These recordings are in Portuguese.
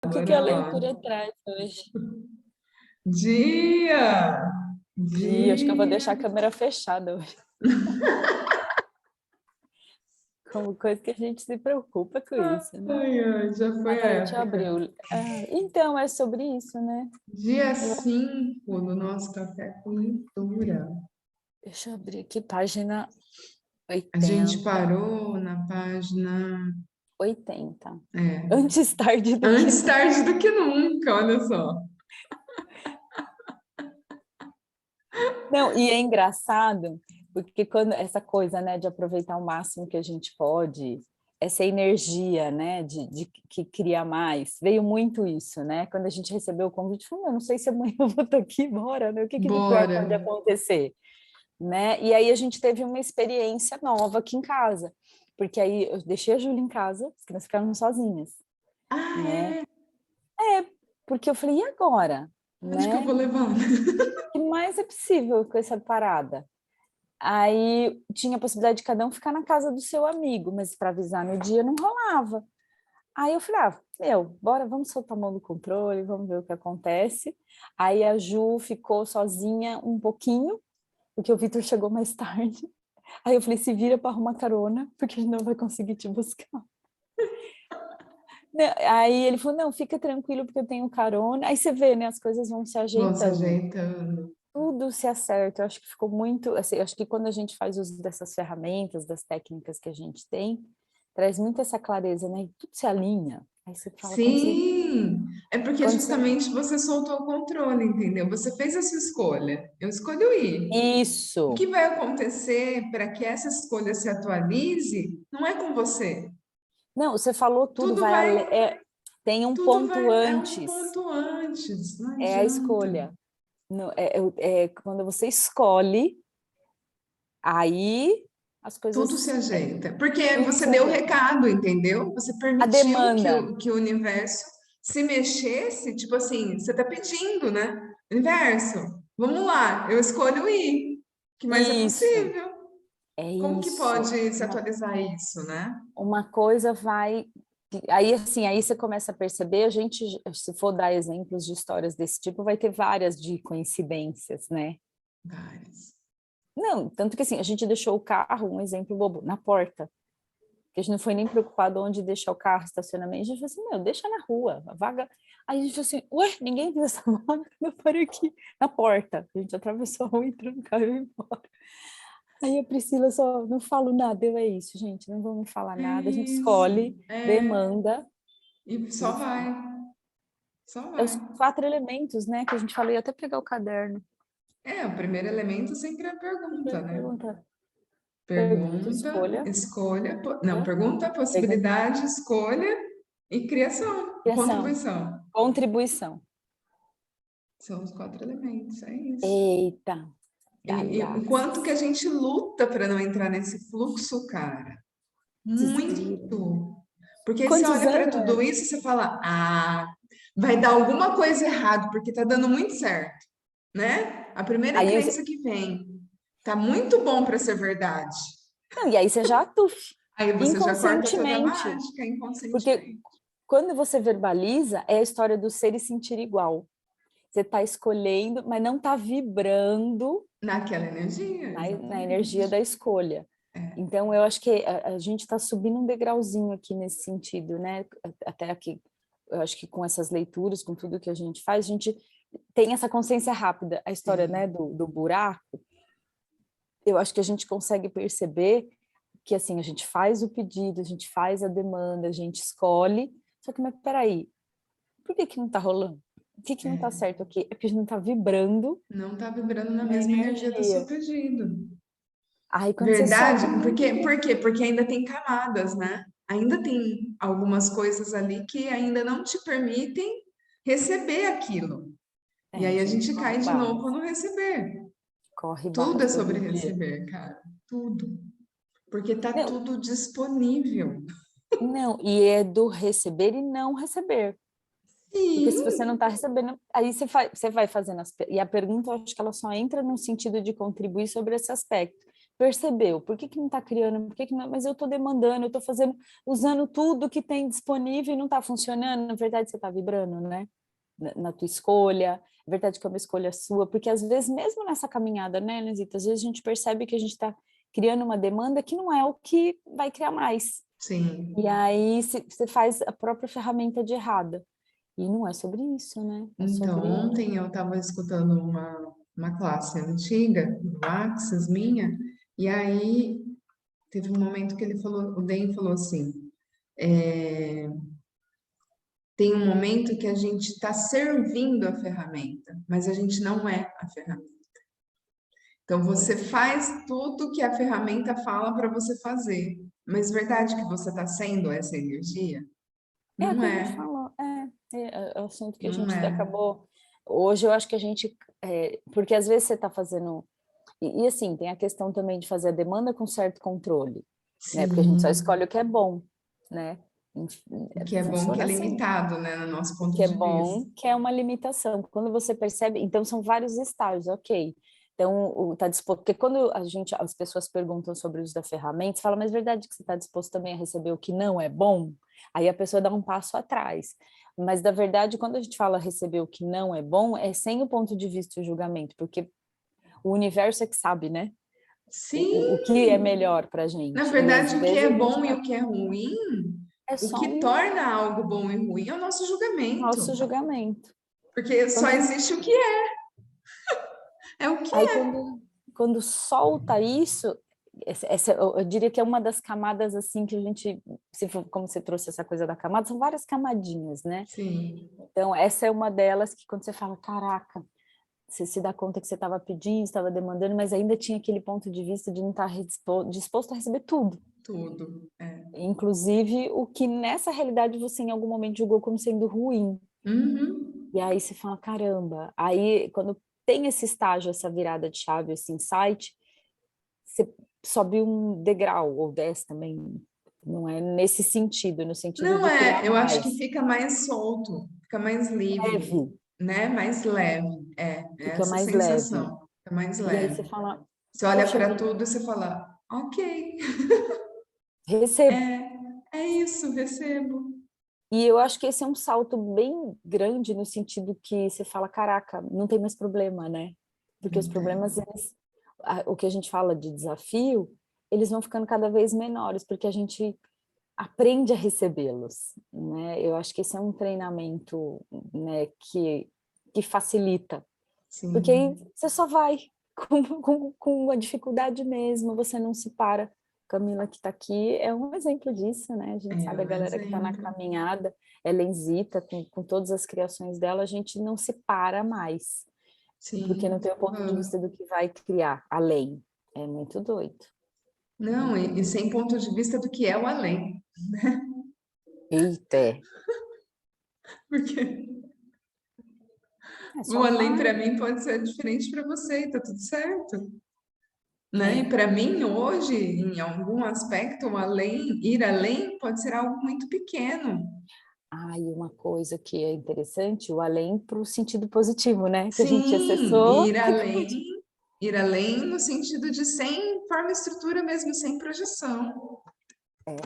O que Bora que a lá. leitura traz hoje? Dia! Acho que eu vou deixar a Dia! câmera fechada hoje. Como coisa que a gente se preocupa com isso, né? Ai, ai, já Ah, foi a peraí, deixa eu abrir. época. Então, é sobre isso, né? Dia Eu- 5 do nosso café com leitura. Deixa eu abrir aqui, página A gente 80. parou na página. 80. É, Antes tarde do que antes nunca. tarde do que nunca, olha só. Não, e é engraçado, porque quando essa coisa, né, de aproveitar o máximo que a gente pode, essa energia, né, de que cria mais, veio muito isso, né? Quando a gente recebeu o convite, falou, eu não sei se amanhã eu vou estar aqui, bora, né? O que de pior Bora! pode acontecer, né? E aí a gente teve uma experiência nova aqui em casa, porque aí eu deixei a Júlia em casa, as crianças ficaram sozinhas, Ah, né? é? Porque eu falei, e agora? Onde que eu Né? vou levar? O que mais é possível com essa parada? Aí tinha a possibilidade de cada um ficar na casa do seu amigo, mas para avisar no dia não rolava. Aí eu falei, bora, vamos soltar a mão do controle, vamos ver o que acontece. Aí a Ju ficou sozinha um pouquinho, porque o Vitor chegou mais tarde. Aí eu falei, se vira para arrumar carona, porque ele não vai conseguir te buscar. Aí ele falou, não, fica tranquilo, porque eu tenho carona. Aí você vê, né, as coisas vão se Vão se ajeitando. ajeitando. Tudo se acerta. Eu acho que ficou muito, assim, eu acho que quando a gente faz uso dessas ferramentas, das técnicas que a gente tem, traz muito essa clareza, né? E tudo se alinha. Aí você fala, Sim! É porque quando você... justamente você soltou o controle, entendeu? Você fez a sua escolha. Eu escolhi ir. O que Isso. vai acontecer para que essa escolha se atualize não é com você. Não, você falou tudo, Tudo vai, tem um tudo ponto vai, é um antes, ponto antes, não é a adianta. escolha. É quando você escolhe, aí as Tudo se coisas, ajeita. Porque tudo você se deu o ajeita. recado, entendeu? Você A permitiu que demanda, que o universo se mexesse, tipo assim, você está pedindo, né? Universo, vamos lá, eu escolho ir. O que mais é isso, possível? é Como que isso. pode se atualizar isso, né? Uma coisa vai. Aí, assim, aí você começa a perceber, a gente, se for dar exemplos de histórias desse tipo, vai ter várias de coincidências, né? Várias. Não, tanto que assim, a gente deixou o carro, um exemplo bobo, na porta. Que a gente não foi nem preocupado onde deixar o carro, estacionamento. A gente falou assim, meu, deixa na rua, a vaga. Aí a gente falou assim, ué, ninguém viu essa vaga, eu parei aqui, na porta. A gente atravessou a rua, entrou no carro e foi embora. Aí a Priscila só, não falo nada, é isso, gente, não vamos falar nada. A gente Isso. escolhe, É. demanda. E só Isso. vai. Só É vai. os 4 elementos, né, que a gente falou, ia até pegar o caderno. É, o primeiro elemento sempre é a pergunta, Primeira né? pergunta, pergunta, Pergunta, escolha, escolha, não, né? pergunta, Pergunta, possibilidade, escolha e criação, criação, contribuição. contribuição. São os quatro elementos, é isso. Eita, E o quanto que a gaiatos, gente luta para não entrar nesse fluxo, cara. desgrila. Muito. Porque você Quantos olha para anos? tudo isso e você fala, ah, vai dar alguma coisa errado, porque tá dando muito certo, né? A primeira Aí, crença que vem, tá muito bom para ser verdade. não, e aí você já tuf, Aí você já corta toda a inconscientemente. mágica Porque inconscientemente. quando você verbaliza, é a história do ser e sentir igual. Você está escolhendo, mas não está vibrando Naquela energia, na energia da exatamente. escolha. Então, eu acho que a gente está subindo um degrauzinho aqui nesse sentido, né? Até aqui, eu acho que com essas leituras, com tudo que a gente faz, a gente tem essa consciência rápida. A história, né, Tem. do buraco, eu acho que a gente consegue perceber que, assim, a gente faz o pedido, a gente faz a demanda, a gente escolhe, só que, mas peraí, por que que não está rolando? O que que não está É. certo aqui? É porque a gente não está vibrando Não tá vibrando na na mesma energia do seu energia. pedido. Aí quando você Verdade? solta Porque, muito, por quê? Porque ainda tem camadas, né? Ainda tem algumas coisas ali que ainda não te permitem receber aquilo. E a aí a gente gente corre cai de novo barras, no receber. corre Tudo barras é sobre todo dia. receber, cara. Tudo. Porque tá Não, tudo disponível. não, e é do receber e não receber. Porque se você Sim, não está recebendo, aí você vai fazendo e a pergunta, eu acho que ela só entra no sentido de contribuir sobre esse aspecto. percebeu, por que não está criando, por que não, mas eu estou demandando, eu estou fazendo, usando tudo que tem disponível e não está funcionando, na verdade você está vibrando, né? Na tua escolha, é verdade que é uma escolha sua, porque às vezes, mesmo nessa caminhada, né, Elisita, às vezes a gente percebe que a gente está criando uma demanda que não é o que vai criar mais. Sim. E aí você faz a própria ferramenta de errada. E não é sobre isso, né? É Então, sobre. ontem eu estava escutando uma classe antiga do Axis minha, e aí teve um momento que ele falou, o Dan falou assim, é, tem um momento que a gente está servindo a ferramenta, mas a gente não é a ferramenta. Então você faz tudo que a ferramenta fala para você fazer, mas verdade que você está sendo essa energia? É o Não que a gente é, falou, é o assunto que a não gente é. acabou. Hoje eu acho que a gente. Porque às vezes você está fazendo. E assim, tem a questão também de fazer a demanda com certo controle, né? Porque a gente só Sim, escolhe o que é bom, né? o que é bom que é Funciona assim. limitado, né, no nosso O ponto que é de vista. bom, que é uma limitação. Quando você percebe, então são vários estágios, ok. Então, tá disposto, porque quando as pessoas perguntam sobre o uso da ferramenta, você fala, mas é verdade que você está disposto também a receber o que não é bom? Aí a pessoa dá um passo atrás. Mas, na verdade, quando a gente fala receber o que não é bom, é sem o ponto de vista e o julgamento, porque o universo é que sabe, né? O que é Sim, melhor para a na gente. E às verdade, o que vezes é a gente bom e tá, o que é ruim, é o só que um torna algo bom e ruim é o nosso nosso julgamento. julgamento. Porque só Quando existe o que é, é o que Aí é. quando solta isso, eu diria que é uma das camadas assim que a gente, se for, como você trouxe essa coisa da camada, são várias camadinhas, né? Sim, Então essa é uma delas que quando você fala, caraca, você se dá conta que você estava pedindo, estava demandando, mas ainda tinha aquele ponto de vista de não estar disposto a receber tudo, tudo. É. inclusive o que nessa realidade você em algum momento julgou como sendo ruim. Uhum. E aí você fala, caramba, aí quando tem esse estágio, essa virada de chave, esse insight, você sobe um degrau, ou desce também, não é nesse sentido, no sentido Não de criar é, eu acho que mais, fica mais solto, fica mais livre, leve, né? Mais leve. É fica essa mais leve. sensação. Fica mais E aí leve. você fala, Você olha poxa para vida, tudo e você fala, ok, recebo. é isso, recebo. E eu acho que esse é um salto bem grande no sentido que você fala, caraca, não tem mais problema, né? Porque os Não tem. problemas, o que a gente fala de desafio, eles vão ficando cada vez menores, porque a gente aprende a recebê-los, né? Eu acho que esse é um treinamento, né, que facilita, porque aí Sim. você só vai com a dificuldade mesmo, você não se para. Camila, que está aqui, é um exemplo disso, né? A gente É sabe, a um galera que está na exemplo. caminhada, Elenzita, com todas as criações dela, a gente não se para mais, porque não Sim. tem o ponto de Ah, vista do que vai criar além. É muito doido. não, e sem ponto de vista do que é o além. Eita, Porque é o só além vai. para mim pode ser diferente para você, e tá tudo certo. Né? E É. para mim, hoje, em algum aspecto, o além, ir além pode ser algo muito pequeno. Ah, e uma coisa que é interessante, o além para o sentido positivo, né? Que a gente Sim, acessou. Tipo, ir além no sentido de sem forma e estrutura mesmo, sem projeção, é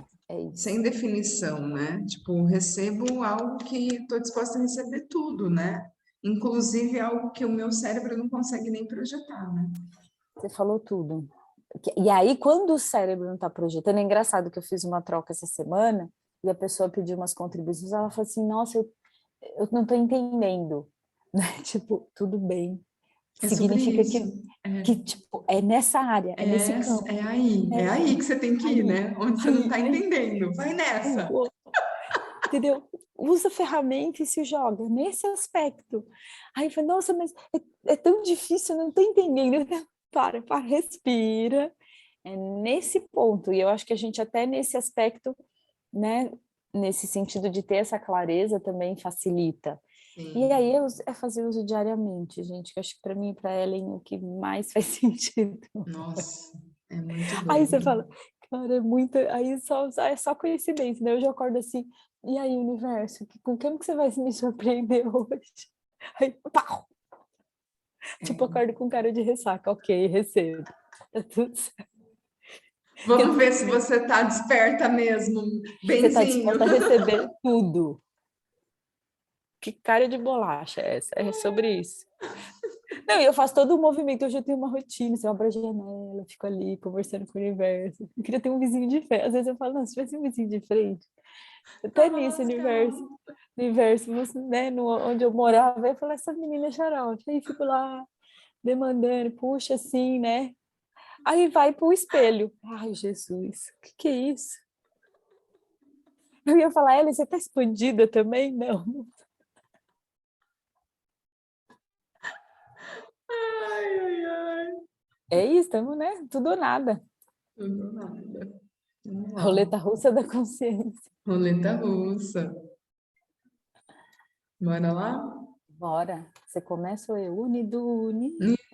sem isso. definição, né? Tipo, recebo algo que estou disposta a receber tudo, né? Inclusive algo que o meu cérebro não consegue nem projetar, né? Você falou tudo. E aí, quando o cérebro não está projetando, é engraçado que eu fiz uma troca essa semana e a pessoa pediu umas contribuições, ela falou assim, nossa, eu não estou entendendo, né? Tipo, tudo bem. É sobre Significa isso. que tipo, é nessa área, é nesse campo, É aí que é você tem que ir, aí, né? Onde você não aí, está entendendo. Vai nessa. entendeu? Usa a ferramenta e se joga nesse aspecto. Aí eu falei, nossa, mas é tão difícil, eu não estou entendendo. Para, respira. É nesse ponto, e eu acho que a gente até nesse aspecto, né, nesse sentido de ter essa clareza também facilita. E Sim. aí é fazer uso diariamente, gente, que eu acho que para mim e para Ellen o que mais faz sentido. Nossa, é muito Aí você doido. fala, cara, é muito. Aí é só coincidência, né? Eu já acordo assim, e aí, universo, com quem que você vai me surpreender hoje? Aí, pau! Tipo, É. acordo com cara de ressaca, ok, recebo. Tá tudo certo. Vamos ver se você está desperta mesmo, Você está benzinho. disposta a receber tudo. Que cara de bolacha é essa? É sobre isso. Não, e eu faço todo o movimento, hoje eu tenho uma rotina, assim, eu abro a janela, fico ali conversando com o universo. Eu queria ter um vizinho de frente. Às vezes eu falo, não, se tivesse um vizinho de frente, até Tava nisso, lascado. universo, você, né, onde eu morava, eu falo, essa menina é xarope. Aí fico lá, demandando, puxa, assim, né? Aí vai pro espelho. Ai, Jesus, o que é isso? Eu ia falar, Ellen, você tá expandida também? Não. Ai, ai, ai. É isso, estamos, né? Tudo ou nada. Tudo nada. Vamos lá. Roleta russa da consciência. Roleta russa. Bora lá? Bora. Você começa ou eu? Uni.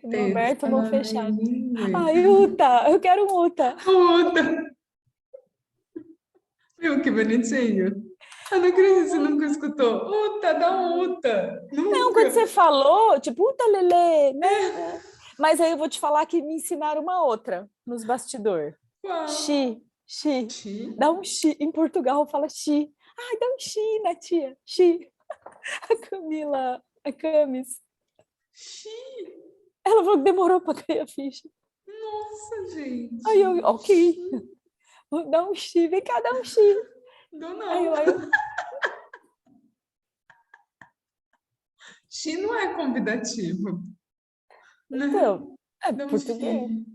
No aberto ou no fechado? Nitescanamigue. Ai, Uta, eu quero um Uta. Uta! Viu que bonitinho? Eu não acredito que você nunca escutou. Uta, dá um Uta. Não, quando você Nunca. falou, tipo, Uta, Lelê, né? Mas aí eu vou te falar que me ensinaram uma outra nos bastidores. Qual? Xi. Ti? Dá um xi. Em Portugal fala xi. Ai, dá um xi, né, tia? Xi. A Camila, a Camis. Xi? Ela falou que demorou para cair a ficha. Nossa, Aí gente. eu, ok, Xi. dá um xi, vem cá, dá um xi. Dou Aí não. eu, Xi não é convidativo, né? então, é Dá um português. xi.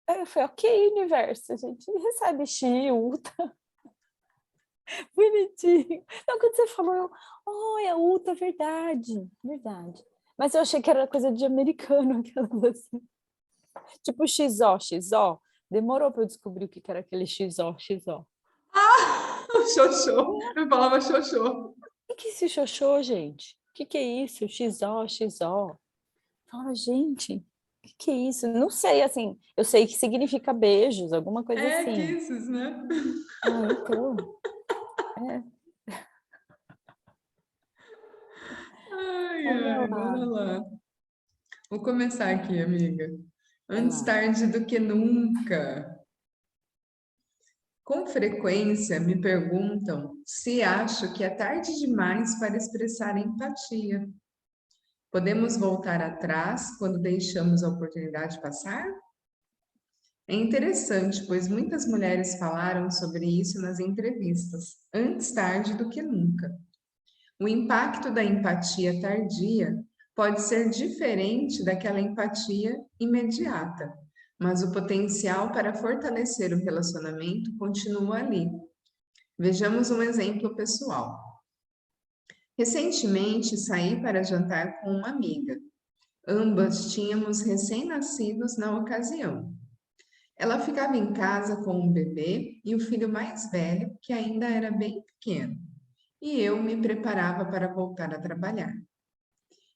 Aí eu falei, ok, universo, a gente recebe xi, Uta, bonitinho. Então, quando você falou, eu, oh, é Uta, verdade, verdade. Mas eu achei que era coisa de americano, aquelas assim. Tipo XO, XO. Demorou para eu descobrir o que era aquele XO, XO. Xoxô. Eu falava xoxô. O que é esse xoxô, gente? O que é isso? XO, XO. Fala, gente, o que é isso? Não sei, assim, eu sei que significa beijos, alguma coisa É, assim. kisses, né? Ah, então, é, Ai, olha ai, lá, bora lá. Vou começar aqui, amiga. vai Antes lá. tarde do que nunca. Com frequência me perguntam se acho que é tarde demais para expressar empatia. Podemos voltar atrás quando deixamos a oportunidade passar? É interessante, pois muitas mulheres falaram sobre isso nas entrevistas, antes tarde do que nunca. O impacto da empatia tardia pode ser diferente daquela empatia imediata, mas o potencial para fortalecer o relacionamento continua ali. Vejamos um exemplo pessoal. Recentemente saí para jantar com uma amiga. Ambas tínhamos recém-nascidos na ocasião. Ela ficava em casa com um bebê e o filho mais velho, que ainda era bem pequeno, e eu me preparava para voltar a trabalhar.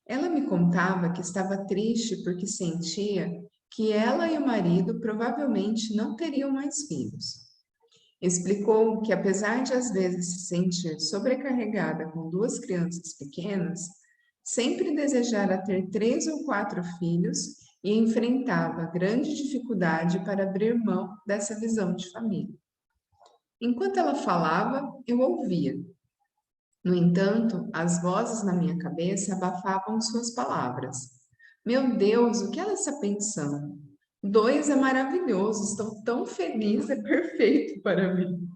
Ela me contava que estava triste porque sentia que ela e o marido provavelmente não teriam mais filhos. Explicou que, apesar de às vezes se sentir sobrecarregada com duas crianças pequenas, sempre desejara ter 3 ou 4 filhos e enfrentava grande dificuldade para abrir mão dessa visão de família. Enquanto ela falava, eu ouvia. No entanto, as vozes na minha cabeça abafavam suas palavras. Meu Deus, o que ela está pensando? 2 é maravilhoso, estou tão feliz, é perfeito para mim.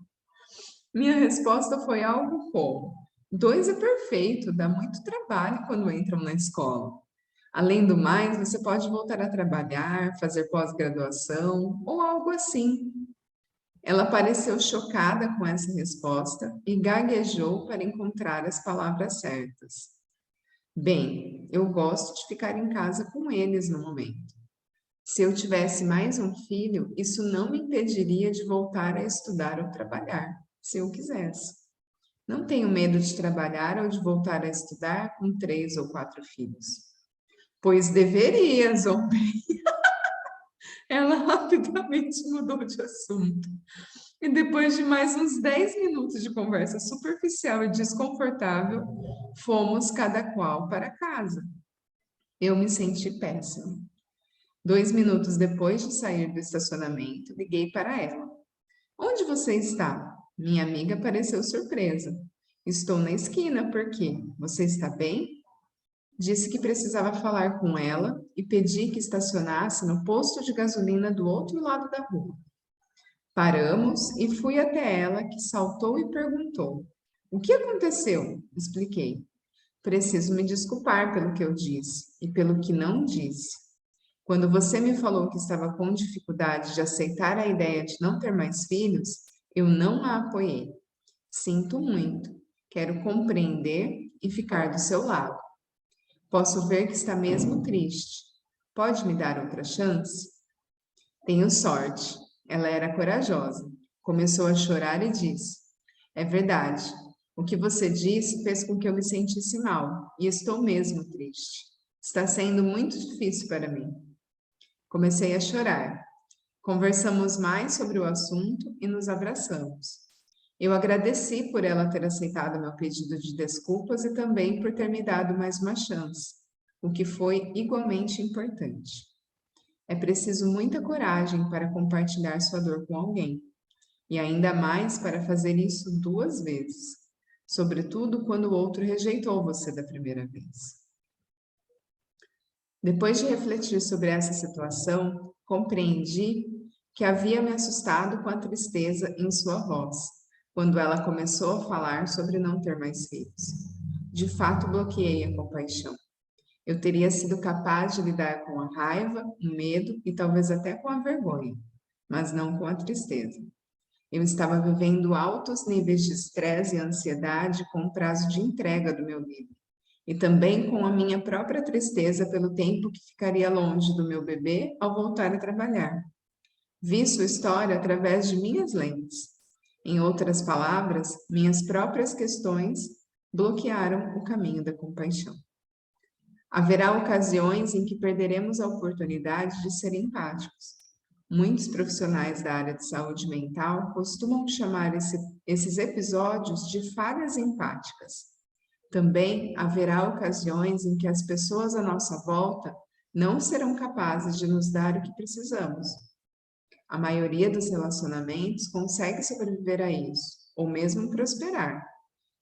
Minha resposta foi algo como: 2 é perfeito, dá muito trabalho quando entram na escola. Além do mais, você pode voltar a trabalhar, fazer pós-graduação ou algo assim. Ela pareceu chocada com essa resposta e gaguejou para encontrar as palavras certas. Bem, eu gosto de ficar em casa com eles no momento. Se eu tivesse mais um filho, isso não me impediria de voltar a estudar ou trabalhar, se eu quisesse. Não tenho medo de trabalhar ou de voltar a estudar com 3 ou 4 filhos. Pois deveria, zombie. Ela rapidamente mudou de assunto. E depois de mais uns 10 minutos de conversa superficial e desconfortável, fomos cada qual para casa. Eu me senti péssima. 2 minutos depois de sair do estacionamento, liguei para ela. Onde você está? Minha amiga pareceu surpresa. Estou na esquina, por quê? Você está bem? Disse que precisava falar com ela e pedi que estacionasse no posto de gasolina do outro lado da rua. Paramos e fui até ela, que saltou e perguntou: O que aconteceu? Expliquei. Preciso me desculpar pelo que eu disse e pelo que não disse. Quando você me falou que estava com dificuldade de aceitar a ideia de não ter mais filhos, eu não a apoiei. Sinto muito. Quero compreender e ficar do seu lado. Posso ver que está mesmo triste. Pode me dar outra chance? Tenho sorte. Ela era corajosa. Começou a chorar e disse: É verdade. O que você disse fez com que eu me sentisse mal, e estou mesmo triste. Está sendo muito difícil para mim. Comecei a chorar. Conversamos mais sobre o assunto e nos abraçamos. Eu agradeci por ela ter aceitado meu pedido de desculpas e também por ter me dado mais uma chance, o que foi igualmente importante. É preciso muita coragem para compartilhar sua dor com alguém, e ainda mais para fazer isso 2 vezes, sobretudo quando o outro rejeitou você da primeira vez. Depois de refletir sobre essa situação, compreendi que havia me assustado com a tristeza em sua voz, quando ela começou a falar sobre não ter mais filhos. De fato, bloqueei a compaixão. Eu teria sido capaz de lidar com a raiva, o medo e talvez até com a vergonha, mas não com a tristeza. Eu estava vivendo altos níveis de estresse e ansiedade com o prazo de entrega do meu livro, e também com a minha própria tristeza pelo tempo que ficaria longe do meu bebê ao voltar a trabalhar. Vi sua história através de minhas lentes. Em outras palavras, minhas próprias questões bloquearam o caminho da compaixão. Haverá ocasiões em que perderemos a oportunidade de ser empáticos. Muitos profissionais da área de saúde mental costumam chamar esses episódios de falhas empáticas. Também haverá ocasiões em que as pessoas à nossa volta não serão capazes de nos dar o que precisamos. A maioria dos relacionamentos consegue sobreviver a isso, ou mesmo prosperar,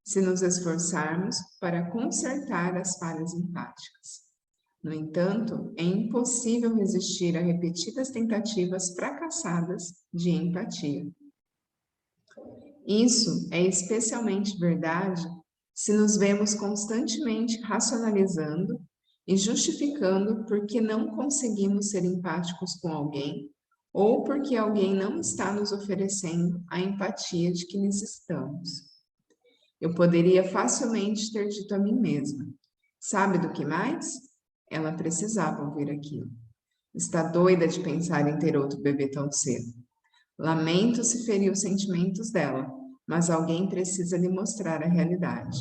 se nos esforçarmos para consertar as falhas empáticas. No entanto, é impossível resistir a repetidas tentativas fracassadas de empatia. Isso é especialmente verdade se nos vemos constantemente racionalizando e justificando por que não conseguimos ser empáticos com alguém ou porque alguém não está nos oferecendo a empatia de que necessitamos. Eu poderia facilmente ter dito a mim mesma: sabe do que mais? Ela precisava ouvir aquilo. Está doida de pensar em ter outro bebê tão cedo. Lamento se ferir os sentimentos dela, mas alguém precisa lhe mostrar a realidade.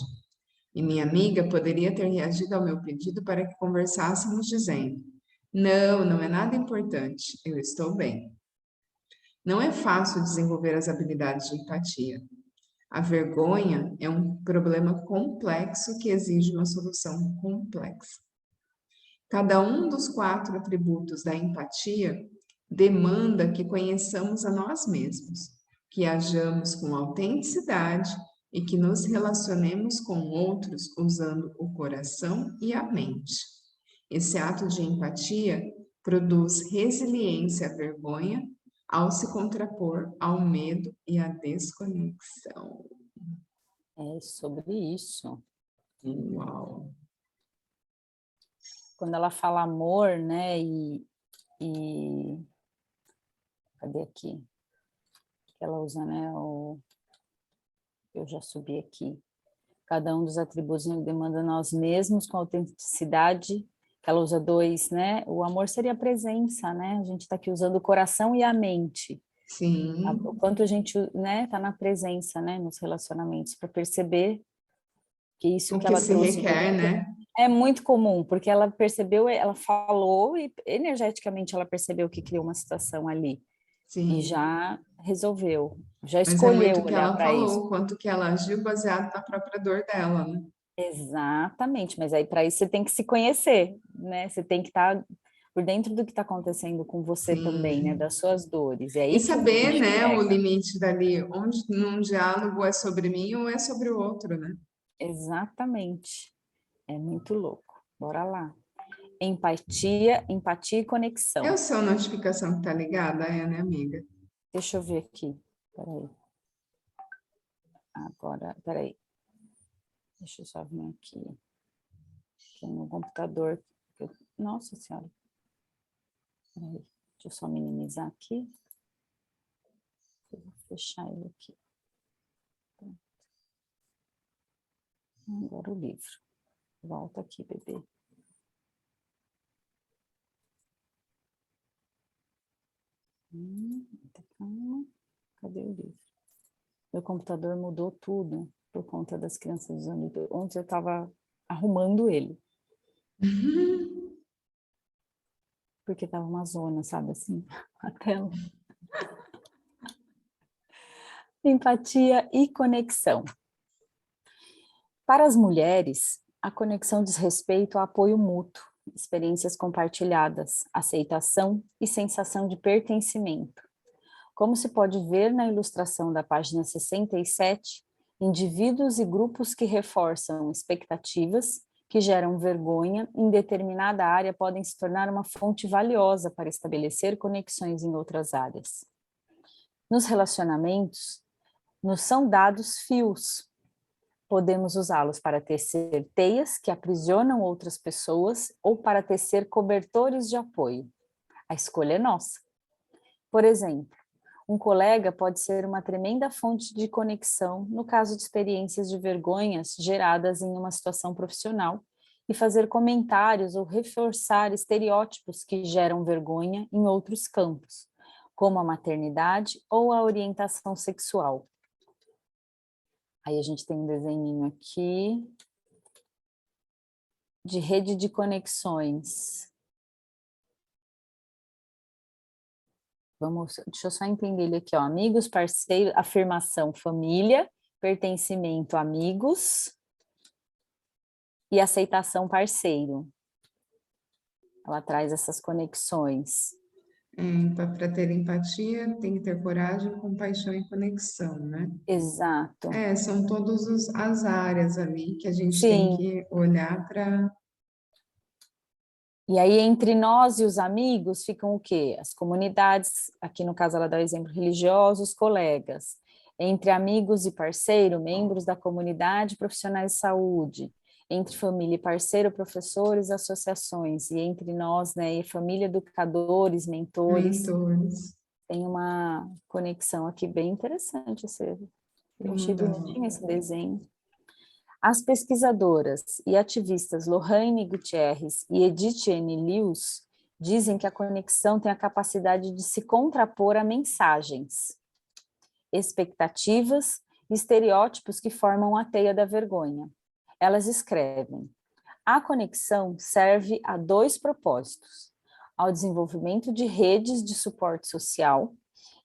E minha amiga poderia ter reagido ao meu pedido para que conversássemos dizendo: Não, não é nada importante, eu estou bem. Não é fácil desenvolver as habilidades de empatia. A vergonha é um problema complexo que exige uma solução complexa. Cada um dos 4 atributos da empatia demanda que conheçamos a nós mesmos, que hajamos com autenticidade e que nos relacionemos com outros usando o coração e a mente. Esse ato de empatia produz resiliência à vergonha ao se contrapor ao medo e à desconexão. É sobre isso. Uau! Quando ela fala amor, né, cadê aqui? Ela usa, né, eu já subi aqui. Cada um dos atributos demanda nós mesmos com autenticidade. Ela usa 2, né? O amor seria a presença, né? A gente está aqui usando o coração e a mente. Sim. O quanto a gente, né, tá na presença, né, nos relacionamentos, para perceber que isso O que que ela se trouxe requer, né? é muito comum, porque ela percebeu, ela falou e energeticamente ela percebeu que criou uma situação ali e Sim. já resolveu, já Mas é escolheu muito o que olhar ela para isso. falou, quanto que ela agiu baseado na própria dor dela, né? Exatamente, mas aí para isso você tem que se conhecer, né? Você tem que estar por dentro do que está acontecendo com você também, né? Sim. Das suas dores. É E aí que a saber, gente né, o pega. limite dali, onde num diálogo é sobre mim ou é sobre o outro, né? Exatamente. É muito louco. Bora lá. Empatia, empatia e É o conexão. seu notificação que tá ligada, é, né, amiga? Deixa eu ver aqui. Peraí. Agora, peraí. Deixa eu só vir aqui. Aqui no computador. Nossa Senhora. Peraí. Deixa eu só minimizar aqui. Eu vou fechar ele aqui. Pronto. Agora o livro. Volta aqui, bebê. Calma. Cadê o livro? Meu computador mudou tudo por conta das crianças usando. Ontem eu estava arrumando ele, porque estava uma zona, sabe assim, a tela. Empatia e conexão. Para as mulheres, a conexão diz respeito ao apoio mútuo, experiências compartilhadas, aceitação e sensação de pertencimento. Como se pode ver na ilustração da página 67, indivíduos e grupos que reforçam expectativas, que geram vergonha em determinada área podem se tornar uma fonte valiosa para estabelecer conexões em outras áreas. Nos relacionamentos, nos são dados fios. Podemos usá-los para tecer teias que aprisionam outras pessoas ou para tecer cobertores de apoio. A escolha é nossa. Por exemplo, um colega pode ser uma tremenda fonte de conexão no caso de experiências de vergonhas geradas em uma situação profissional e fazer comentários ou reforçar estereótipos que geram vergonha em outros campos, como a maternidade ou a orientação sexual. Aí a gente tem um desenhinho aqui de rede de conexões. Deixa eu só entender ele aqui, ó. Amigos, parceiros, afirmação, família, pertencimento, amigos e aceitação, parceiro. Ela traz essas conexões. Para ter empatia, tem que ter coragem, compaixão e conexão, né? Exato. São todas as áreas ali que a gente tem Sim. que olhar para. E aí, entre nós e os amigos, ficam o quê? As comunidades, aqui no caso ela dá o exemplo, religiosos, colegas. Entre amigos e parceiro, membros da comunidade, profissionais de saúde. Entre família e parceiro, professores, associações. E entre nós, né, e família, educadores, mentores. Mentores. Tem uma conexão aqui bem interessante. Eu Vou achei mandar. bonitinho esse desenho. As pesquisadoras e ativistas Lohane Gutierrez e Edith N. Lewis dizem que a conexão tem a capacidade de se contrapor a mensagens, expectativas e estereótipos que formam a teia da vergonha. Elas escrevem: a conexão serve a dois propósitos: ao desenvolvimento de redes de suporte social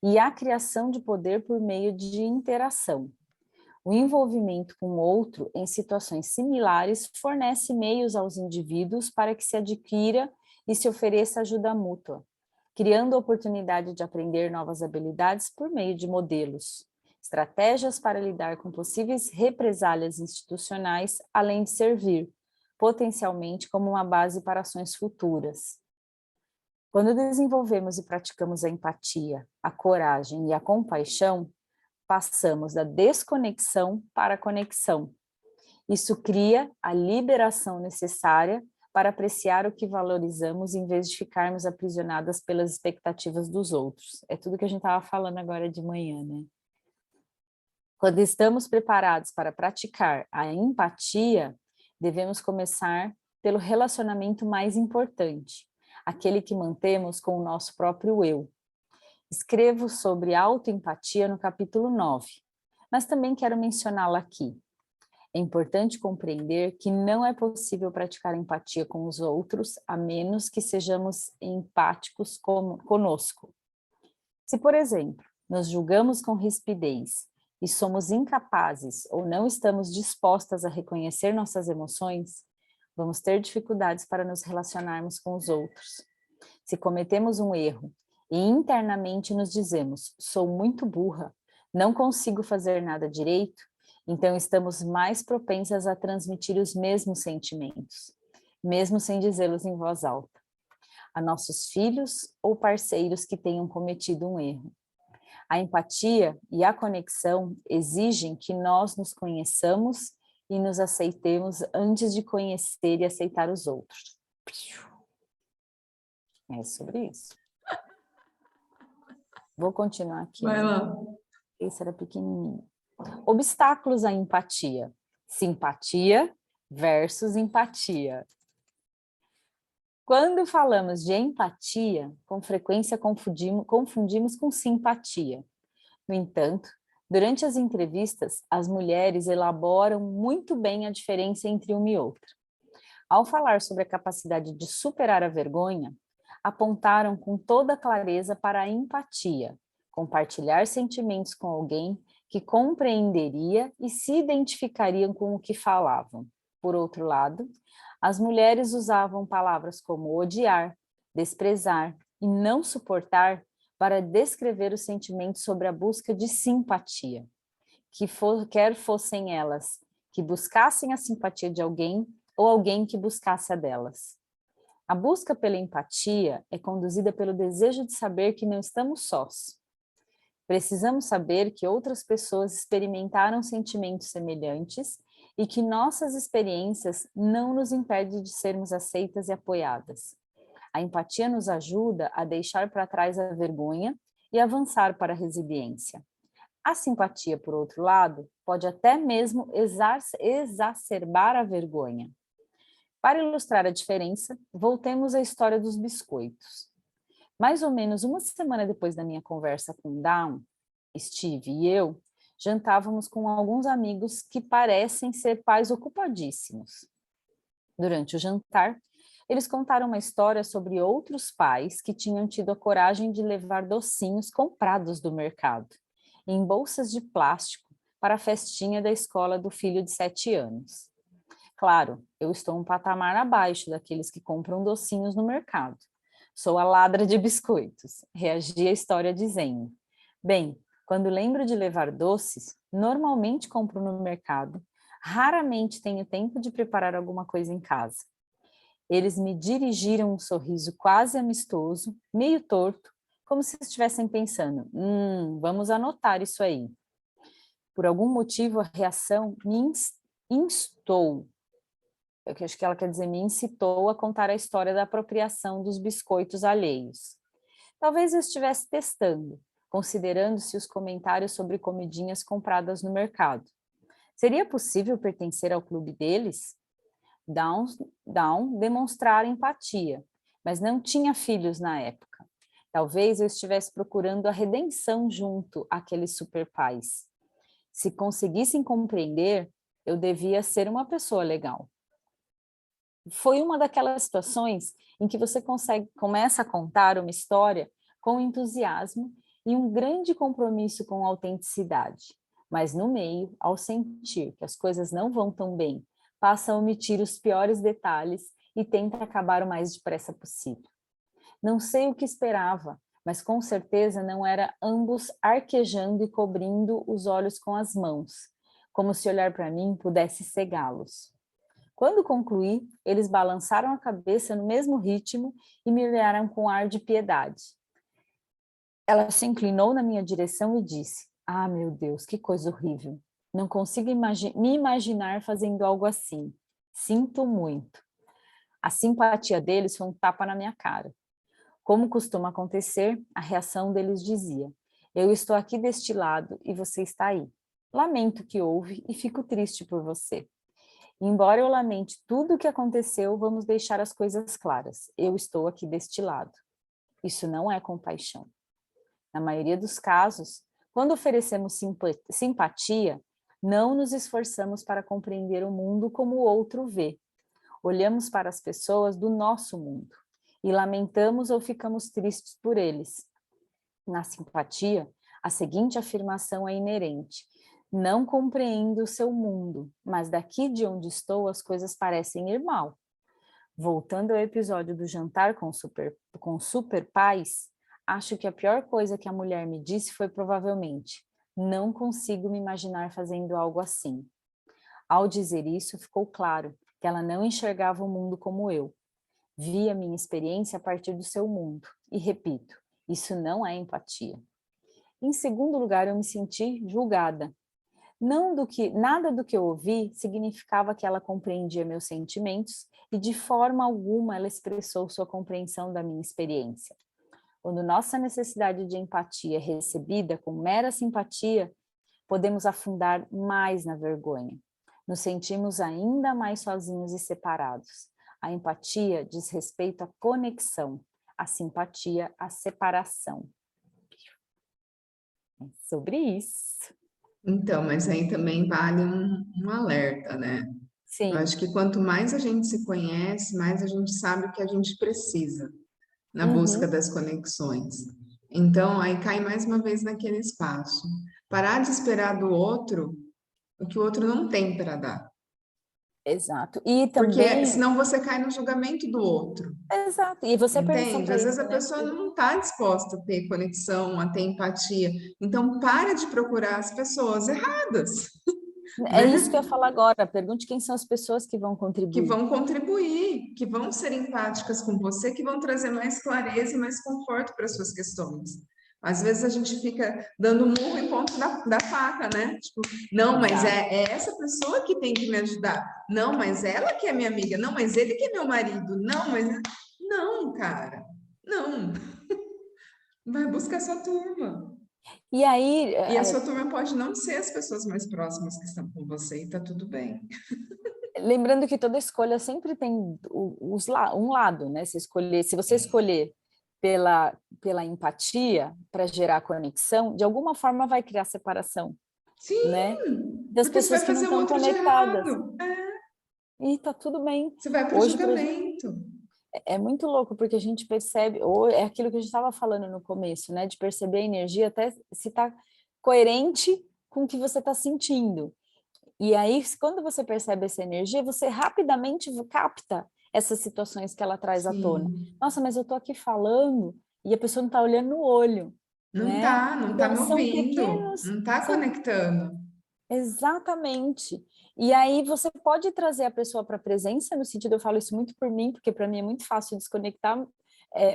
e à criação de poder por meio de interação. O envolvimento com o outro em situações similares fornece meios aos indivíduos para que se adquira e se ofereça ajuda mútua, criando oportunidade de aprender novas habilidades por meio de modelos, estratégias para lidar com possíveis represálias institucionais, além de servir, potencialmente, como uma base para ações futuras. Quando desenvolvemos e praticamos a empatia, a coragem e a compaixão, passamos da desconexão para a conexão. Isso cria a liberação necessária para apreciar o que valorizamos em vez de ficarmos aprisionadas pelas expectativas dos outros. É tudo que a gente estava falando agora de manhã, né? Quando estamos preparados para praticar a empatia, devemos começar pelo relacionamento mais importante, aquele que mantemos com o nosso próprio eu. Escrevo sobre autoempatia no capítulo 9, mas também quero mencioná-la aqui. É importante compreender que não é possível praticar empatia com os outros a menos que sejamos empáticos conosco. Se, por exemplo, nos julgamos com rispidez e somos incapazes ou não estamos dispostas a reconhecer nossas emoções, vamos ter dificuldades para nos relacionarmos com os outros. Se cometemos um erro e internamente nos dizemos, sou muito burra, não consigo fazer nada direito, então estamos mais propensas a transmitir os mesmos sentimentos, mesmo sem dizê-los em voz alta, a nossos filhos ou parceiros que tenham cometido um erro. A empatia e a conexão exigem que nós nos conheçamos e nos aceitemos antes de conhecer e aceitar os outros. É sobre isso. Vou continuar aqui. Vai lá. Esse era pequenininho. Obstáculos à empatia. Simpatia versus empatia. Quando falamos de empatia, com frequência confundimos com simpatia. No entanto, durante as entrevistas, as mulheres elaboram muito bem a diferença entre uma e outra. Ao falar sobre a capacidade de superar a vergonha, apontaram com toda clareza para a empatia, compartilhar sentimentos com alguém que compreenderia e se identificariam com o que falavam. Por outro lado, as mulheres usavam palavras como odiar, desprezar e não suportar para descrever os sentimentos sobre a busca de simpatia, quer fossem elas que buscassem a simpatia de alguém ou alguém que buscasse a delas. A busca pela empatia é conduzida pelo desejo de saber que não estamos sós. Precisamos saber que outras pessoas experimentaram sentimentos semelhantes e que nossas experiências não nos impedem de sermos aceitas e apoiadas. A empatia nos ajuda a deixar para trás a vergonha e avançar para a resiliência. A simpatia, por outro lado, pode até mesmo exacerbar a vergonha. Para ilustrar a diferença, voltemos à história dos biscoitos. Mais ou menos uma semana depois da minha conversa com Dawn, Steve e eu, jantávamos com alguns amigos que parecem ser pais ocupadíssimos. Durante o jantar, eles contaram uma história sobre outros pais que tinham tido a coragem de levar docinhos comprados do mercado, em bolsas de plástico, para a festinha da escola do filho de 7 anos. Claro, eu estou um patamar abaixo daqueles que compram docinhos no mercado. Sou a ladra de biscoitos, reagi à história dizendo, bem, quando lembro de levar doces, normalmente compro no mercado, raramente tenho tempo de preparar alguma coisa em casa. Eles me dirigiram um sorriso quase amistoso, meio torto, como se estivessem pensando, vamos anotar isso aí. Por algum motivo, a reação me instou. Eu acho que ela quer dizer, me incitou a contar a história da apropriação dos biscoitos alheios. Talvez eu estivesse testando, considerando se os comentários sobre comidinhas compradas no mercado. Seria possível pertencer ao clube deles? Dawn demonstrar empatia, mas não tinha filhos na época. Talvez eu estivesse procurando a redenção junto àqueles superpais. Se conseguissem compreender, eu devia ser uma pessoa legal. Foi uma daquelas situações em que você começa a contar uma história com entusiasmo e um grande compromisso com a autenticidade, mas no meio, ao sentir que as coisas não vão tão bem, passa a omitir os piores detalhes e tenta acabar o mais depressa possível. Não sei o que esperava, mas com certeza não era ambos arquejando e cobrindo os olhos com as mãos, como se olhar para mim pudesse cegá-los. Quando concluí, eles balançaram a cabeça no mesmo ritmo e me olharam com ar de piedade. Ela se inclinou na minha direção e disse, meu Deus, que coisa horrível. Não consigo me imaginar fazendo algo assim. Sinto muito. A simpatia deles foi um tapa na minha cara. Como costuma acontecer, a reação deles dizia, eu estou aqui deste lado e você está aí. Lamento o que houve e fico triste por você. Embora eu lamente tudo o que aconteceu, vamos deixar as coisas claras. Eu estou aqui deste lado. Isso não é compaixão. Na maioria dos casos, quando oferecemos simpatia, não nos esforçamos para compreender o mundo como o outro vê. Olhamos para as pessoas do nosso mundo e lamentamos ou ficamos tristes por eles. Na simpatia, a seguinte afirmação é inerente. Não compreendo o seu mundo, mas daqui de onde estou as coisas parecem ir mal. Voltando ao episódio do jantar com super pais, acho que a pior coisa que a mulher me disse foi provavelmente: não consigo me imaginar fazendo algo assim. Ao dizer isso, ficou claro que ela não enxergava o mundo como eu. Via minha experiência a partir do seu mundo. E repito, isso não é empatia. Em segundo lugar, eu me senti julgada. Nada do que eu ouvi significava que ela compreendia meus sentimentos e de forma alguma ela expressou sua compreensão da minha experiência. Quando nossa necessidade de empatia é recebida com mera simpatia, podemos afundar mais na vergonha. Nos sentimos ainda mais sozinhos e separados. A empatia diz respeito à conexão, a simpatia à separação. É sobre isso. Então, mas aí também vale um alerta, né? Eu Sim. acho que quanto mais a gente se conhece, mais a gente sabe o que a gente precisa na busca Uhum. das conexões. Então, aí cai mais uma vez naquele espaço. Parar de esperar do outro o que o outro não tem para dar. Exato. E Porque também, senão você cai no julgamento do outro. exato. E você pensou Entende? para Às vezes isso, a né? pessoa não está disposta a ter conexão, a ter empatia. Então, para de procurar as pessoas erradas, É isso que né? eu ia falar agora. Pergunte quem são as pessoas que vão Que contribuir. vão contribuir, que vão ser empáticas com você, que vão trazer mais clareza e mais conforto para as suas questões. Às vezes a gente fica dando murro em ponto da faca, né? Tipo, não, mas Exato. é essa pessoa que tem que me ajudar. Não, mas ela que é minha amiga. Não, mas ele que é meu marido. Não, mas. Não, cara. Não. Vai buscar sua turma. E aí, E a sua turma pode não ser as pessoas mais próximas que estão com você, e tá tudo bem. lembrando que toda escolha sempre tem um lado, né? Se você escolher pela empatia para gerar conexão, de alguma forma vai criar separação, né? Sim, Das porque você pessoas vai que não fazer o estão outro de conectadas. errado. E tá tudo bem. Você vai para o Hoje, julgamento. é muito louco, porque a gente percebe, ou é aquilo que a gente estava falando no começo, né? De perceber a energia, até se está coerente com o que você está sentindo. E aí, quando você percebe essa energia, você rapidamente capta essas situações que ela traz à tona. Sim. Nossa, mas eu tô aqui falando e a pessoa não está olhando no olho, né? Não tá Então, me são ouvindo, pequenos, não tá são conectando. exatamente. E aí você pode trazer a pessoa para a presença, no sentido, eu falo isso muito por mim, porque para mim é muito fácil desconectar,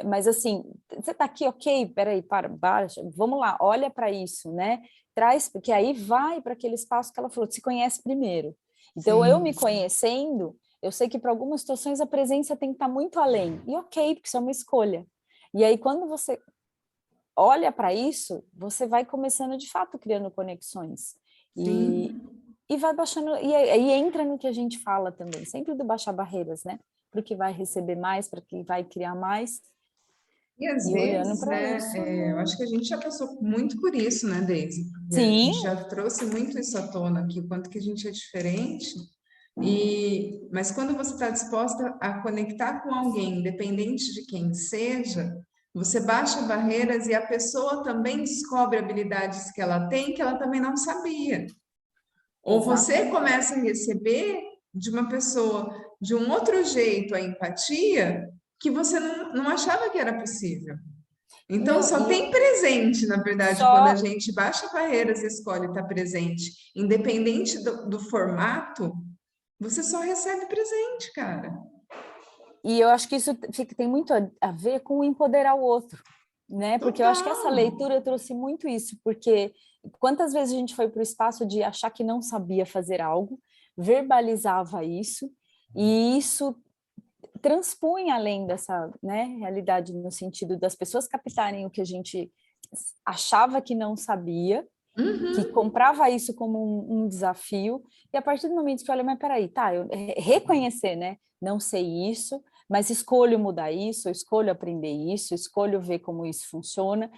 mas assim, você está aqui, ok, peraí, baixa, vamos lá, olha para isso, né? Traz, porque aí vai para aquele espaço que ela falou, se conhece primeiro. Então, eu me Sim, conhecendo, eu sei que para algumas situações a presença tem que estar muito além. E ok, porque isso é uma escolha. E aí, quando você olha para isso, você vai começando de fato criando conexões. E, sim. e vai baixando, e aí entra no que a gente fala também, sempre do baixar barreiras, né? Para o que vai receber mais, para o que vai criar mais, E às e olhando vezes, para né, isso. eu acho que a gente já passou muito por isso, né, Deise? Porque a Sim, gente já trouxe muito isso à tona aqui, o quanto que a gente é diferente. Mas quando você está disposta a conectar com alguém, independente de quem seja, você baixa barreiras e a pessoa também descobre habilidades que ela tem que ela também não sabia. Ou você exatamente. começa a receber de uma pessoa de um outro jeito a empatia que você não achava que era possível. Então, Não, só e tem presente, na verdade, quando a só, gente baixa barreiras e escolhe estar presente, independente do formato, você só recebe presente, cara. e eu acho que isso tem muito a ver com empoderar o outro, né? Porque eu acho que essa Total. leitura trouxe muito isso, porque quantas vezes a gente foi para o espaço de achar que não sabia fazer algo, verbalizava isso, e isso transpunha além dessa, né, realidade, no sentido das pessoas captarem o que a gente achava que não sabia, que Uhum, comprava isso como um desafio, e a partir do momento que olha, mas peraí, tá, eu reconhecer, né? Não sei isso, mas escolho mudar isso, eu escolho aprender isso, escolho ver como isso funciona,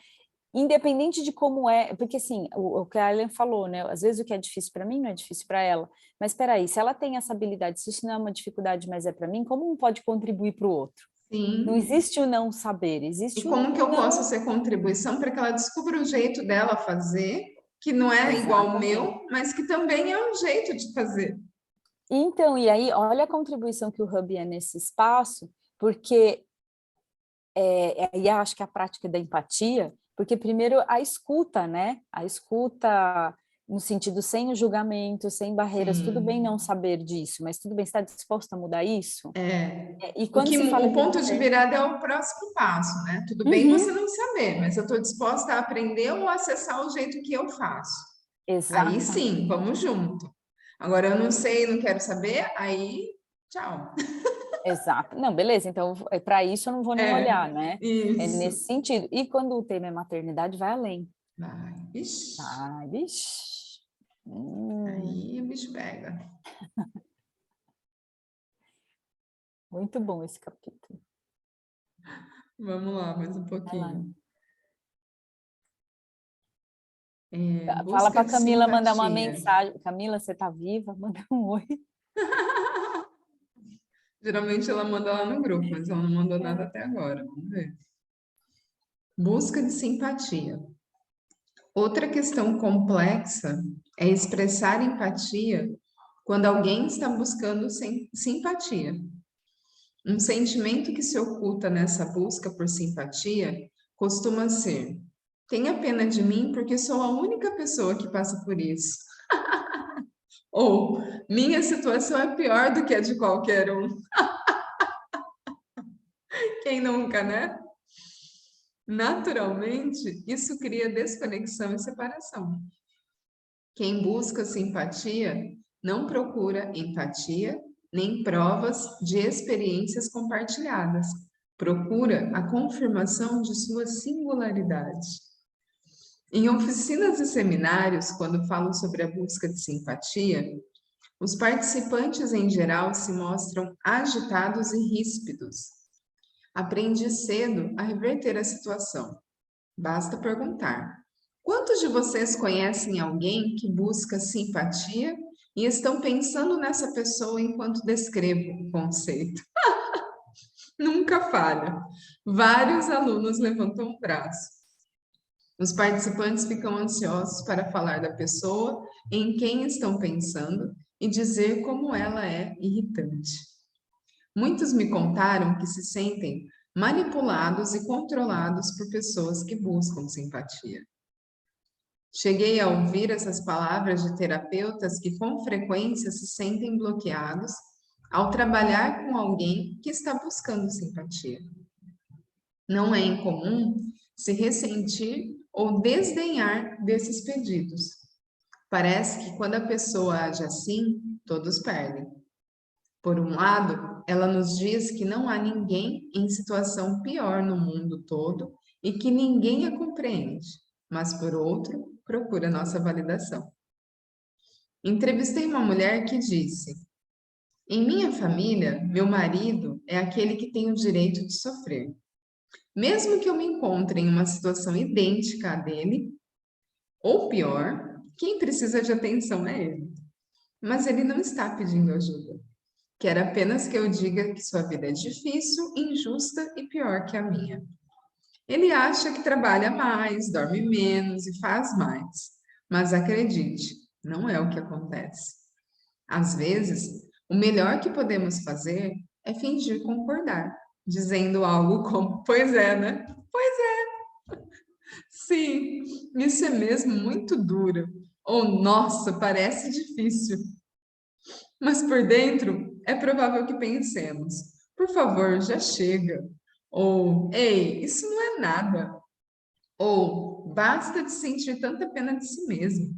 independente de como é, porque assim, o que a Ellen falou, né? Às vezes o que é difícil para mim não é difícil para ela, mas espera aí, se ela tem essa habilidade, se isso não é uma dificuldade, mas é para mim, como um pode contribuir para o outro? Não sim. existe o não saber, E existe como que o eu posso não. ser contribuição para que ela descubra o jeito dela fazer, que não é igual ao Exatamente. meu, mas que também é um jeito de fazer. Então, e aí, olha a contribuição que o Hub é nesse espaço, porque e acho que a prática da empatia, porque primeiro a escuta, né? A escuta no sentido sem o julgamento, sem barreiras, tudo bem não Sim. saber disso, mas tudo bem, está disposto a mudar isso? É. E quando se fala O de ponto de maternidade... virada é o próximo passo, né? Tudo bem você Uhum, não saber, mas eu estou disposta a aprender ou acessar o jeito que eu faço. Aí exatamente. sim, vamos junto. Agora eu não sei, não quero saber, aí tchau. Exato. Não, beleza, então para isso eu não vou nem olhar, É, né? É isso. nesse sentido. E quando o tema é maternidade, vai além. Vai, ixi, Ai, vixe. aí o bicho pega. Muito bom esse capítulo. Vamos lá, mais um Vai lá. pouquinho. Fala Busca para de Camila mandar uma simpatia. mensagem. Camila, você tá viva? Manda um oi. Geralmente ela manda lá no grupo, mas ela não mandou nada até agora. Vamos ver. Busca de simpatia. Outra questão complexa é expressar empatia quando alguém está buscando simpatia. Um sentimento que se oculta nessa busca por simpatia costuma ser: tenha pena de mim porque sou a única pessoa que passa por isso. Ou minha situação é pior do que a de qualquer um. Quem nunca, né? Naturalmente, isso cria desconexão e separação. Quem busca simpatia não procura empatia nem provas de experiências compartilhadas. Procura a confirmação de sua singularidade. Em oficinas e seminários, quando falo sobre a busca de simpatia, os participantes em geral se mostram agitados e ríspidos. Aprendi cedo a reverter a situação. Basta perguntar: quantos de vocês conhecem alguém que busca simpatia e estão pensando nessa pessoa enquanto descrevo o conceito? Nunca falha. Vários alunos levantam o braço. Os participantes ficam ansiosos para falar da pessoa em quem estão pensando e dizer como ela é irritante. Muitos me contaram que se sentem manipulados e controlados por pessoas que buscam simpatia. Cheguei a ouvir essas palavras de terapeutas que com frequência se sentem bloqueados ao trabalhar com alguém que está buscando simpatia. Não é incomum se ressentir ou desdenhar desses pedidos. Parece que quando a pessoa age assim, todos perdem. Por um lado, ela nos diz que não há ninguém em situação pior no mundo todo e que ninguém a compreende, mas por outro, procura nossa validação. Entrevistei uma mulher que disse: em minha família, meu marido é aquele que tem o direito de sofrer. Mesmo que eu me encontre em uma situação idêntica à dele, ou pior, quem precisa de atenção é ele. Mas ele não está pedindo ajuda. Quer apenas que eu diga que sua vida é difícil, injusta e pior que a minha. Ele acha que trabalha mais, dorme menos e faz mais. Mas acredite, não é o que acontece. Às vezes, o melhor que podemos fazer é fingir concordar, dizendo algo como: pois é, né? Sim, isso é mesmo muito duro. Ou, nossa, parece difícil. Mas por dentro, é provável que pensemos: por favor, já chega. Ou, ei, isso não é nada. Ou, basta de sentir tanta pena de si mesmo.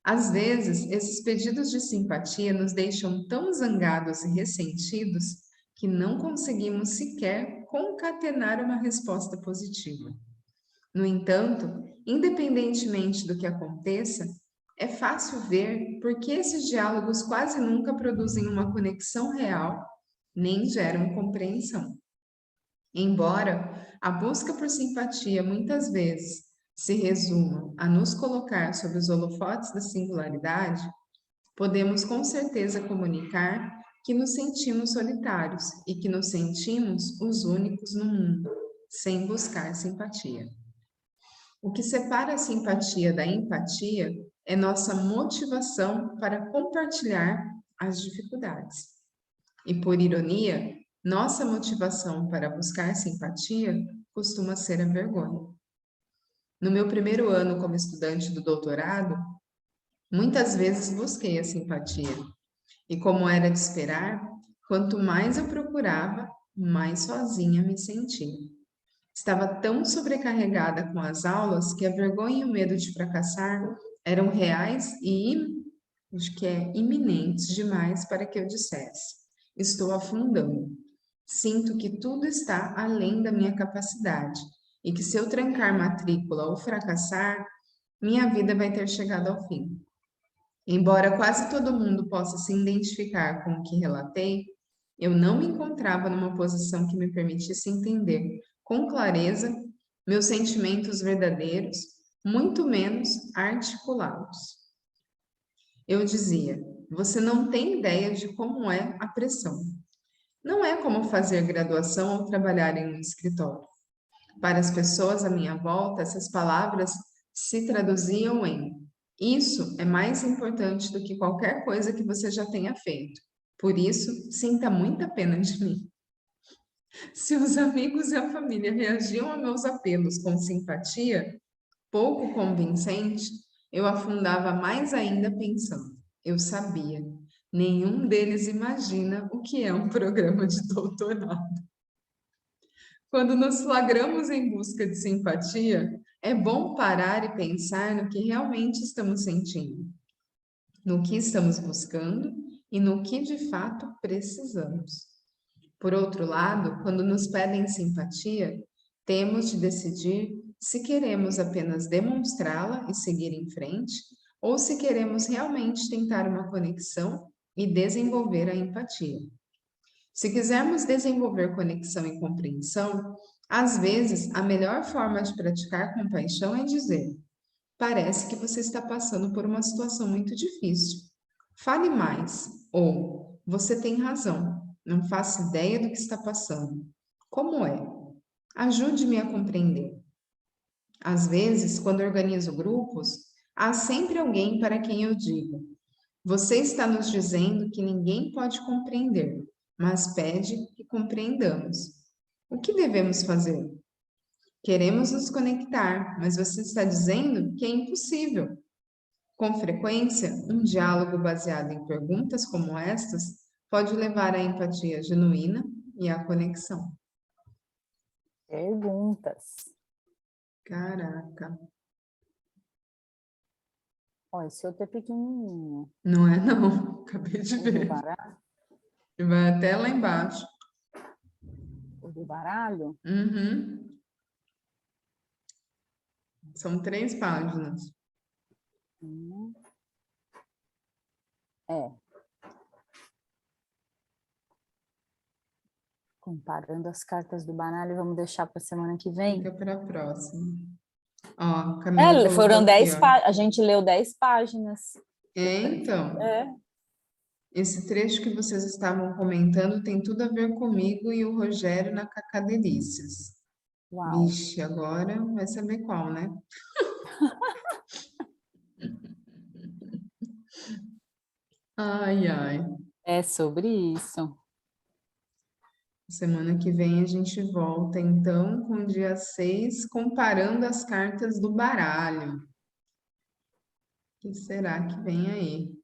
Às vezes, esses pedidos de simpatia nos deixam tão zangados e ressentidos que não conseguimos sequer concatenar uma resposta positiva. No entanto, independentemente do que aconteça, é fácil ver por que esses diálogos quase nunca produzem uma conexão real, nem geram compreensão. Embora a busca por simpatia muitas vezes se resuma a nos colocar sob os holofotes da singularidade, podemos com certeza comunicar que nos sentimos solitários e que nos sentimos os únicos no mundo, sem buscar simpatia. O que separa a simpatia da empatia é nossa motivação para compartilhar as dificuldades. E por ironia, nossa motivação para buscar simpatia costuma ser a vergonha. No meu primeiro ano como estudante do doutorado, muitas vezes busquei a simpatia. E como era de esperar, quanto mais eu procurava, mais sozinha me sentia. Estava tão sobrecarregada com as aulas que a vergonha e o medo de fracassar eram reais e acho que iminentes demais para que eu dissesse: estou afundando. Sinto que tudo está além da minha capacidade e que se eu trancar matrícula ou fracassar, minha vida vai ter chegado ao fim. Embora quase todo mundo possa se identificar com o que relatei, eu não me encontrava numa posição que me permitisse entender com clareza meus sentimentos verdadeiros, muito menos articulá-los. Eu dizia: você não tem ideia de como é a pressão. Não é como fazer graduação ou trabalhar em um escritório. Para as pessoas à minha volta, essas palavras se traduziam em: isso é mais importante do que qualquer coisa que você já tenha feito. Por isso, sinta muita pena de mim. Se os amigos e a família reagiam a meus apelos com simpatia, pouco convincente, eu afundava mais ainda pensando: eu sabia, nenhum deles imagina o que é um programa de doutorado. Quando nos flagramos em busca de simpatia, é bom parar e pensar no que realmente estamos sentindo, no que estamos buscando e no que de fato precisamos. Por outro lado, quando nos pedem simpatia, temos de decidir se queremos apenas demonstrá-la e seguir em frente, ou se queremos realmente tentar uma conexão e desenvolver a empatia. Se quisermos desenvolver conexão e compreensão, às vezes a melhor forma de praticar compaixão é dizer: parece que você está passando por uma situação muito difícil. Fale mais. Ou você tem razão. Não faço ideia do que está passando. Como é? Ajude-me a compreender. Às vezes, quando organizo grupos, há sempre alguém para quem eu digo: você está nos dizendo que ninguém pode compreender, mas pede que compreendamos. O que devemos fazer? Queremos nos conectar, mas você está dizendo que é impossível. Com frequência, um diálogo baseado em perguntas como estas pode levar à empatia genuína e à conexão. Perguntas. Caraca. Ó, esse outro é pequenininho. Não é não, acabei de O do ver. baralho? E vai até lá embaixo. O do baralho? Uhum. São 3 páginas. É. Comparando as cartas do baralho, vamos deixar para a semana que vem? Fica para a próxima. Ó, Camila colocou Foram aqui, 10 ó. páginas, a gente leu 10 páginas. Então, É. esse trecho que vocês estavam comentando tem tudo a ver comigo e o Rogério na Cacadelícias. Uau. Vixe, agora vai saber qual, né? Ai, ai. É sobre isso. Semana que vem a gente volta, então, com o dia 6, comparando as cartas do baralho. O que será que vem aí?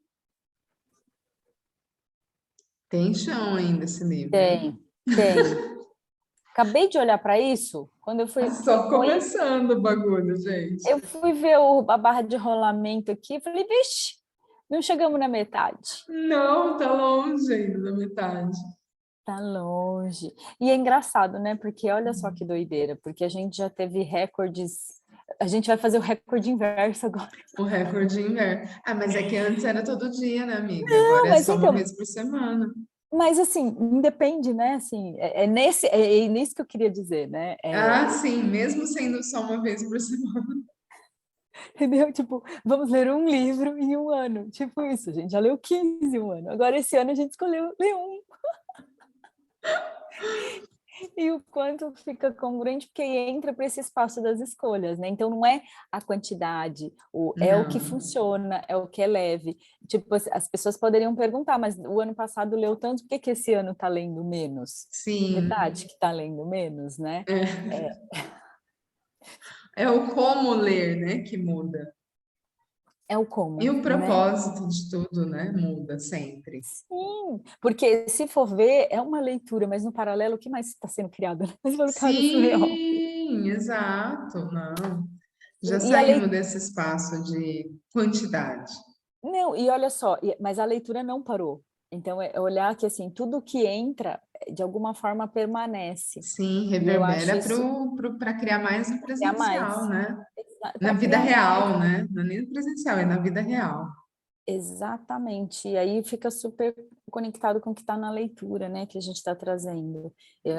Tem chão ainda esse livro, hein? Tem. Acabei de olhar para isso, quando eu Tá fui só começando o bagulho, gente. eu fui ver a barra de rolamento aqui, falei, vixe, não chegamos na metade. Não, tá longe ainda da metade. Tá longe. E é engraçado, né? Porque olha só que doideira, porque a gente já teve recordes. A gente vai fazer o recorde inverso agora. O recorde inverno. Ah, mas é que antes era todo dia, né, amiga? Agora Não, é mas só uma então, vez por semana. mas assim, independe, né? Assim, é nisso que eu queria dizer, né? Ah, sim, mesmo sendo só uma vez por semana. Entendeu? Tipo, vamos ler um livro em um ano. Tipo isso, a gente já leu 15 em um ano. Agora, esse ano, a gente escolheu ler um. E o quanto fica congruente, porque entra para esse espaço das escolhas, né? Então não é a quantidade, é o que Não, funciona, é o que é leve. Tipo, as pessoas poderiam perguntar, mas o ano passado leu tanto, por que que esse ano está lendo menos? sim, Verdade que está lendo menos, né? é, É, é o como ler, né, que muda. é o E como, o né? propósito de tudo, né, muda sempre. Sim, porque se for ver, é uma leitura, mas no paralelo, o que mais está sendo criado? Mas pelo cara surreal. Sim, exato, não. Já E a saímos leitura, desse espaço de quantidade. não, e olha só, mas a leitura não parou. Então, é olhar que assim, tudo que entra, de alguma forma, permanece. Sim, E eu acho reverbera isso para criar mais no para criar presencial, mais. né? Na Para vida criar mais. real, né? Não é nem no presencial, é na vida real. Exatamente. E aí fica super conectado com o que está na leitura, né, que a gente está trazendo.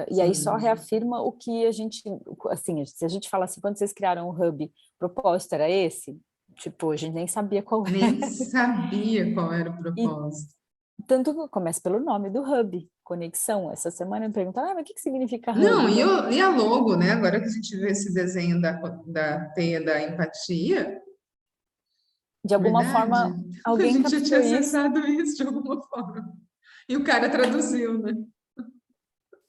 E aí só Sim. reafirma o que a gente, assim, se a gente fala assim, quando vocês criaram o Hub, o propósito era esse? Tipo, a gente nem sabia qual Nem era. sabia qual era o E propósito. tanto que começa pelo nome do Hub, conexão. Essa semana me perguntaram, mas o que que significa Não, Hub, né? e a logo, né? Agora que a gente vê esse desenho da teia da empatia, De alguma verdade? forma, A alguém gente já tinha captou isso. acessado isso de alguma forma. E o cara traduziu, né?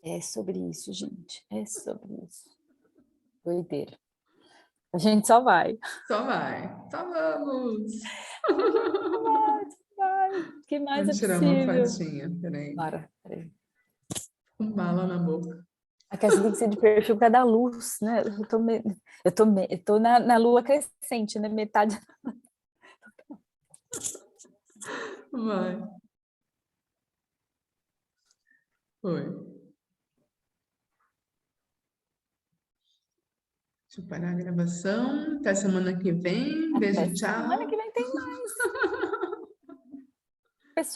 É sobre isso, gente. É sobre isso. Doideira. A gente só vai. Só vai. Só vamos. Vai. O que mais é Vamos tirar uma possível? fotinha, peraí. Bora. Peraí. Com bala na boca. A Cassie tem que ser de perfil por causa da luz, né? Eu tô na lua crescente, né? Metade. Vai. Foi. Deixa eu parar a gravação. Até semana que vem. Até Beijo, semana que tchau. vem tem